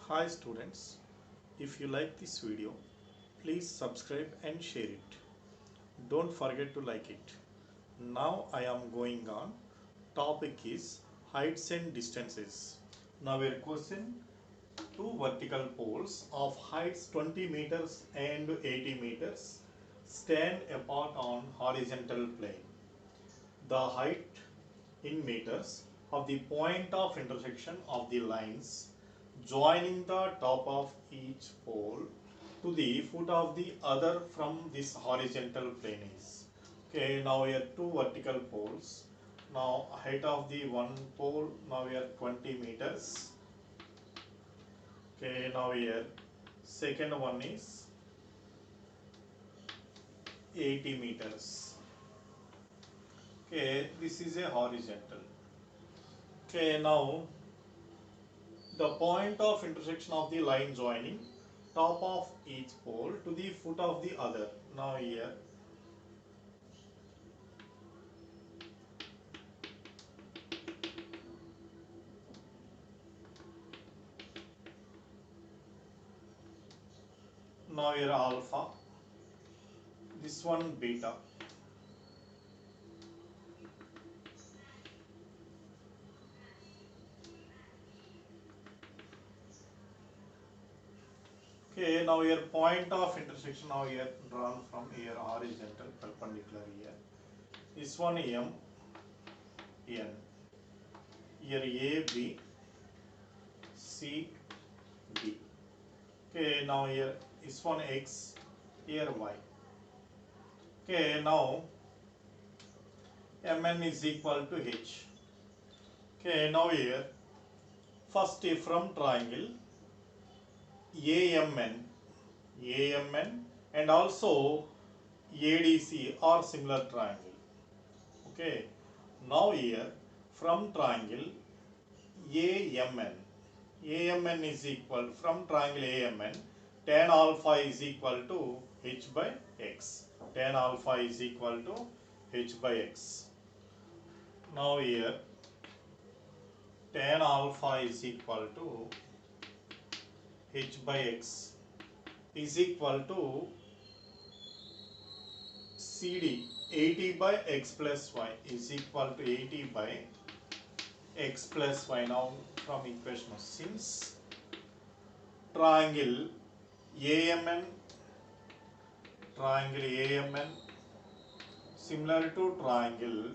Hi students, if you like this video, please subscribe and share it. Don't forget to like it. Now I am going on. Topic is heights and distances. Now a question: two vertical poles of heights 20 meters and 80 meters stand apart on horizontal plane. The height in meters of the point of intersection of the lines joining the top of each pole to the foot of the other from this horizontal plane is. Okay, now we have two vertical poles. Now height of the one pole, now we are 20 meters. Okay, now here second one is 80 meters. Okay, this is a horizontal. Okay, now the point of intersection of the line joining top of each pole to the foot of the other. Now here alpha, this one beta. Okay, now here point of intersection now here drawn from here horizontal perpendicular here. This one M, N. Here A, B, C, D. Okay, now here this one X, here Y. Okay, now Mn is equal to H. Okay, now here first from triangle AMN, AMN and also ADC are similar triangle. Okay, now here from triangle AMN, AMN is equal from triangle AMN, tan alpha is equal to H by X. Tan alpha is equal to H by X. Now here tan alpha is equal to H by X is equal to CD 80 by X plus Y is equal to 80 by X plus Y. Now from equation, since triangle AMN, similar to triangle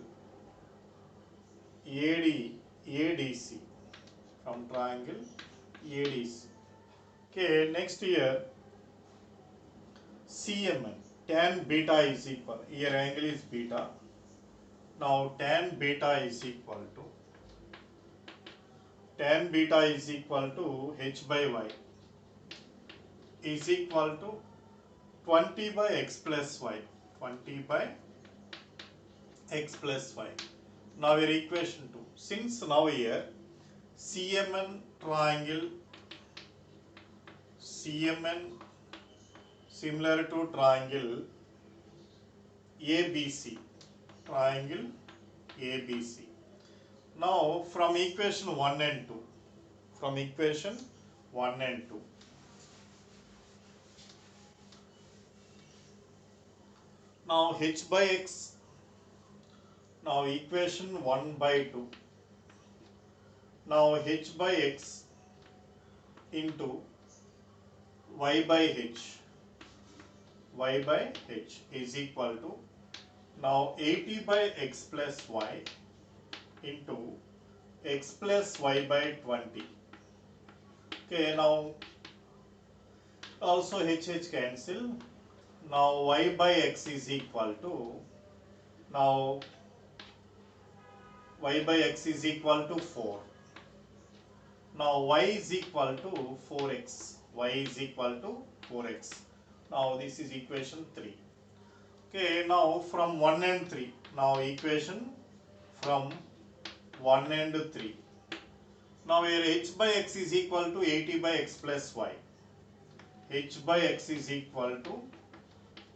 ADC, from triangle ADC. Okay, next here CMN, tan beta is equal, here angle is beta. Now tan beta is equal to H by Y is equal to 20 by X plus Y, 20 by X plus Y. Now here equation 2, since now here CMN triangle, CMN similar to triangle ABC, triangle ABC. Now from equation 1 and 2, from equation 1 and 2, now H by X, now equation 1 by 2, now H by X into Y by H is equal to now 80 by X plus Y into X plus Y by 20. Okay, now also H cancel. Now Y by X is equal to, now Y by X is equal to 4. Now Y is equal to 4X. Y is equal to 4X. Now this is equation 3. Okay, now from 1 and 3. Now equation from 1 and 3. Now here H by X is equal to 80 by X plus Y. H by X is equal to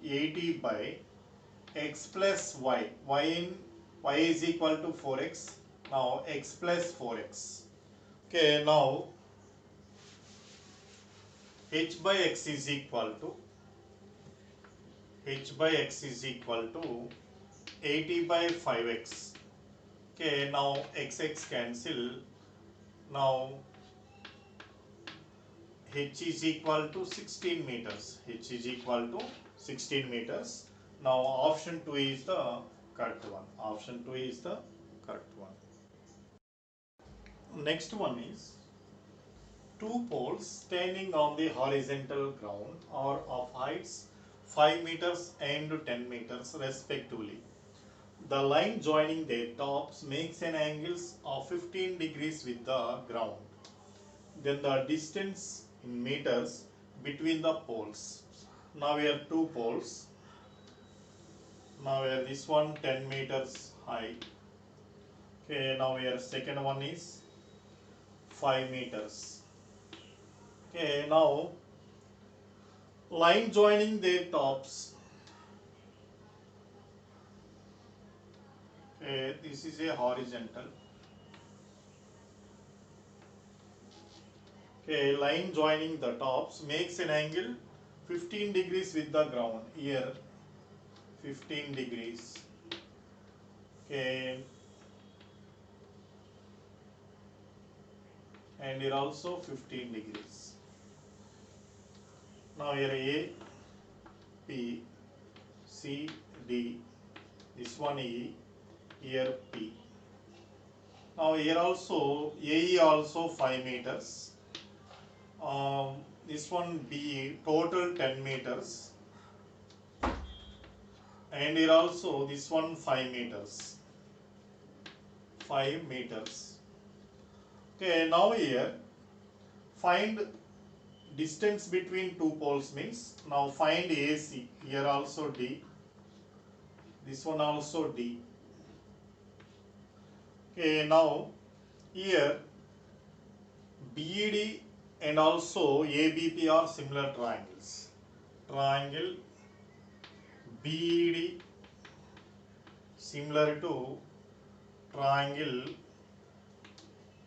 80 by X plus Y. Y is equal to 4X. Now X plus 4X. Okay, now h by x is equal to h by x is equal to 80 by 5x. Okay, now x cancel. Now h is equal to 16 meters. H is equal to 16 meters. Now option 2 is the correct one. Option 2 is the correct one. Next one is two poles standing on the horizontal ground are of heights 5 meters and 10 meters respectively. The line joining their tops makes an angle of 15 degrees with the ground. Then the distance in meters between the poles. Now we have two poles. Now we have this one 10 meters high. Okay, now we have second one is 5 meters. Okay, now line joining their tops. Okay, this is a horizontal. Okay, line joining the tops makes an angle 15 degrees with the ground. Here 15 degrees. Okay, and here also 15 degrees. Now here A, P, C, D, this one E, here P. Now here also AE also 5 meters. This one B total 10 meters. And here also this one 5 meters. 5 meters. Okay, now here find distance between two poles means now find AC. Here also D. This one also D. Okay, now here BED and also ABP are similar triangles. Triangle BED similar to triangle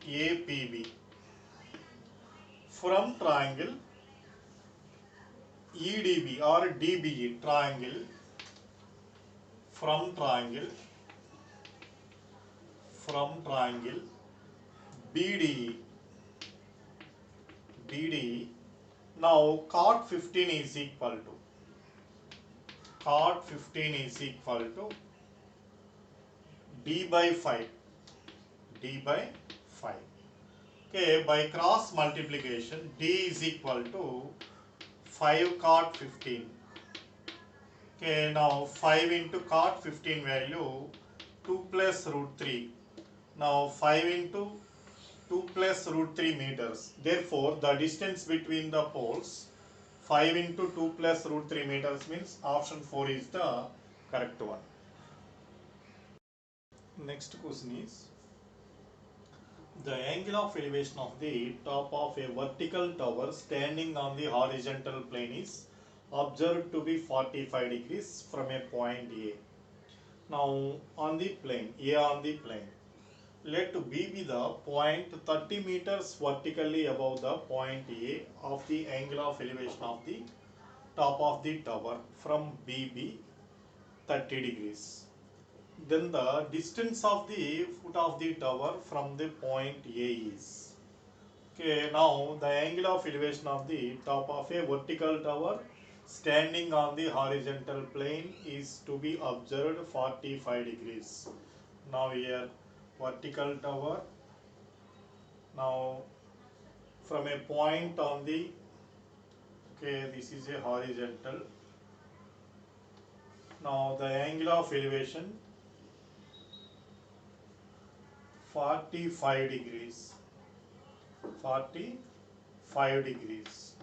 APB. From triangle EDB or DBE triangle, from triangle BDE. Now cot 15 is equal to D by 5. Okay, by cross multiplication D is equal to 5 cot 15. Okay, now 5 into cot 15 value 2 plus root 3. Now 5 into 2 plus root 3 meters. Therefore, the distance between the poles 5 into 2 plus root 3 meters means option 4 is the correct one. Next question is, the angle of elevation of the top of a vertical tower standing on the horizontal plane is observed to be 45 degrees from a point A. Now on the plane, let B be the point 30 meters vertically above the point A of the angle of elevation of the top of the tower from BB 30 degrees. Then the distance of the foot of the tower from the point A is. Okay, now the angle of elevation of the top of a vertical tower standing on the horizontal plane is to be observed 45 degrees. Now here vertical tower. Now from a point on the, okay, this is a horizontal. Now the angle of elevation 45 degrees. 45 degrees.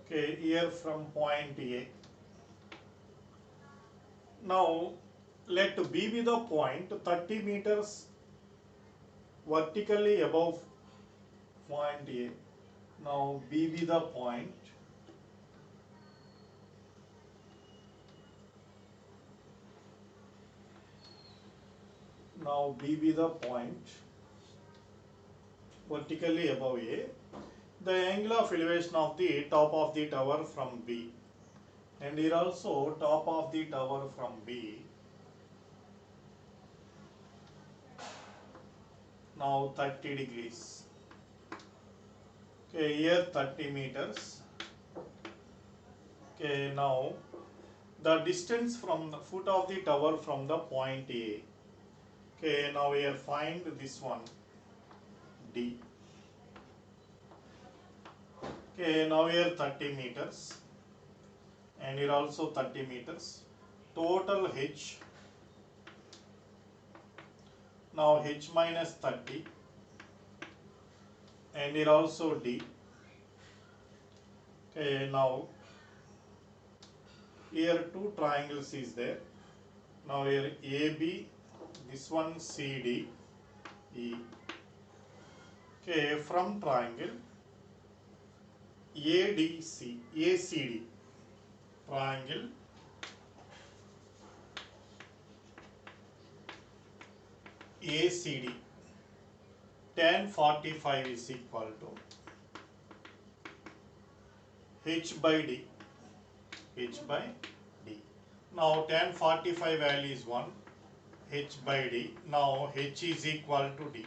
Okay, here from point A. Now let B be the point 30 meters vertically above point A. Now B be the point. Now B be the point vertically above A. The angle of elevation of the top of the tower from B, and here also top of the tower from B. Now 30 degrees. Okay, here 30 meters. Okay, now the distance from the foot of the tower from the point A. Okay, now here find this one D. Okay, now here 30 meters and here also 30 meters. Total H. Now H minus 30 and here also D. Okay, now here two triangles is there. Now here AB, this one CD, E. Okay, from triangle ADC, ACD, triangle ACD, tan 45 is equal to H by D, H by D. Now tan 45 value is 1, H by D. Now H is equal to D.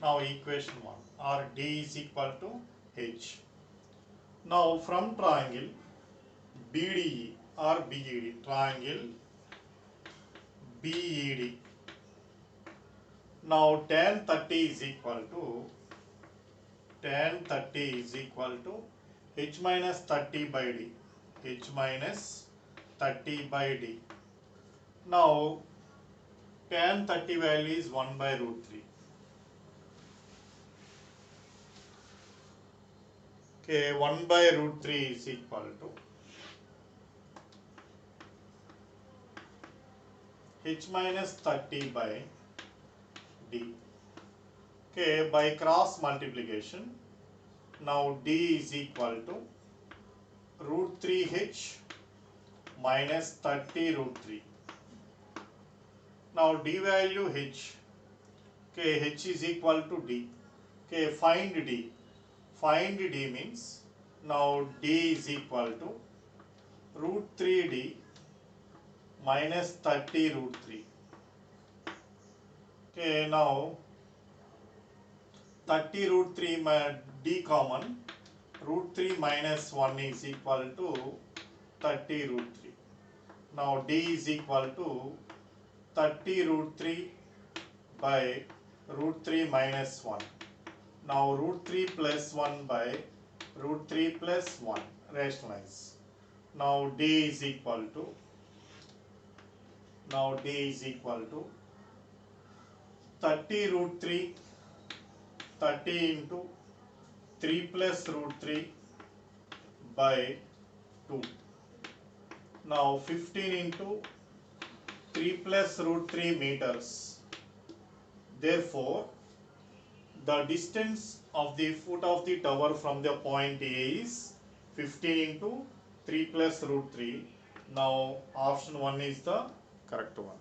Now equation 1, or D is equal to H. Now from triangle BDE or BED, triangle BED. Now tan 30 is equal to H minus 30 by D, H minus 30 by D. Now tan 30 value is 1 by root 3. Okay, 1 by root 3 is equal to H minus 30 by D. Okay, by cross multiplication, now D is equal to root 3H minus 30 root 3. Now D value H. Okay, H is equal to D. Okay, find D. Find D means now D is equal to root 3D minus 30 root 3. Okay, now 30 root 3 D common, root 3 minus 1 is equal to 30 root 3. Now D is equal to 30 root 3 by root 3 minus 1. Now root 3 plus 1 by root 3 plus 1, rationalize. Now D is equal to 30 root 3, 30 into 3 plus root 3 by 2. Now 15 into 3 plus root 3 meters. Therefore, the distance of the foot of the tower from the point A is 15 into 3 plus root 3. Now option 1 is the correct one.